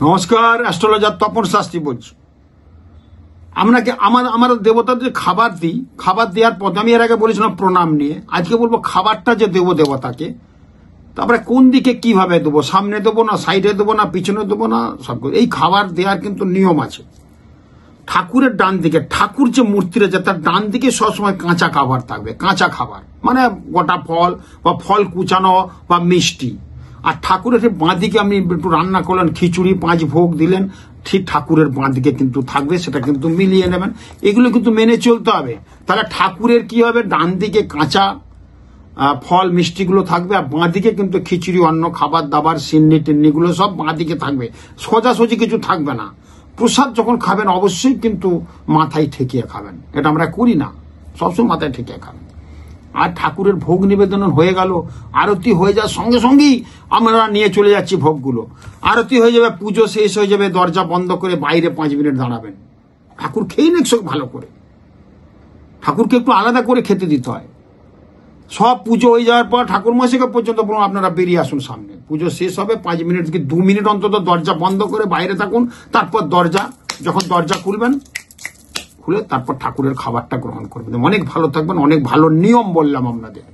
নমস্কার, অ্যাস্ট্রোলজার তপন শাস্ত্রী বলছি। আপনাকে আমার দেবতাদের খাবার দিই, খাবার দেওয়ার পর আমি এর আগে বলেছিলাম প্রণাম নিয়ে, আজকে বলবো খাবারটা যে দেবো দেবতাকে, তারপরে কোন দিকে কিভাবে দেবো, সামনে দেবো না সাইডে দেবো না পিছনে দেবো না, সব এই খাবার দেওয়ার কিন্তু নিয়ম আছে। ঠাকুরের ডান দিকে, ঠাকুর যে মূর্তি রয়েছে তার ডান দিকে সবসময় কাঁচা খাবার থাকবে। কাঁচা খাবার মানে গোটা ফল বা ফল কুচানো বা মিষ্টি। আর ঠাকুরের বাঁ দিকে আপনি একটু রান্না করলেন, খিচুড়ি 5 ভোগ দিলেন, ঠিক ঠাকুরের বাঁ দিকে কিন্তু থাকবে, সেটা কিন্তু মিলিয়ে নেবেন। এগুলো কিন্তু মেনে চলতে হবে। তাহলে ঠাকুরের কি হবে, ডান দিকে কাঁচা ফল মিষ্টিগুলো থাকবে, আর বাঁ দিকে কিন্তু খিচুড়ি অন্য খাবার দাবার সিন্নি টিন্নিগুলো সব বাঁ দিকে থাকবে, সোজাসুজি কিছু থাকবে না। প্রসাদ যখন খাবেন অবশ্যই কিন্তু মাথায় ঠেকিয়ে খাবেন, এটা আমরা করি না, সবসময় মাথায় ঠেকিয়ে খাবেন। আর ঠাকুরের ভোগ নিবেদন হয়ে গেল, আরতি হয়ে যাওয়ার সঙ্গে সঙ্গেই আমরা নিয়ে চলে যাচ্ছি ভোগগুলো। আরতি হয়ে যাবে, পুজো শেষ হয়ে যাবে, দরজা বন্ধ করে বাইরে 5 মিনিট দাঁড়াবেন। ঠাকুর খেয়ে নেক সব ভালো করে, ঠাকুরকে একটু আলাদা করে খেতে দিতে হয়। সব পুজো হয়ে যাওয়ার পর ঠাকুর মশাইকে পর্যন্ত বলুন আপনারা বেরিয়ে আসুন সামনে, পুজো শেষ হবে 5 মিনিট থেকে 2 মিনিট অন্তত দরজা বন্ধ করে বাইরে থাকুন। তারপর যখন দরজা খুলবেন, খুলে তারপর ঠাকুরের খাবারটা গ্রহণ করবেন। অনেক ভালো থাকবেন, অনেক ভালো নিয়ম বললাম আপনাদের।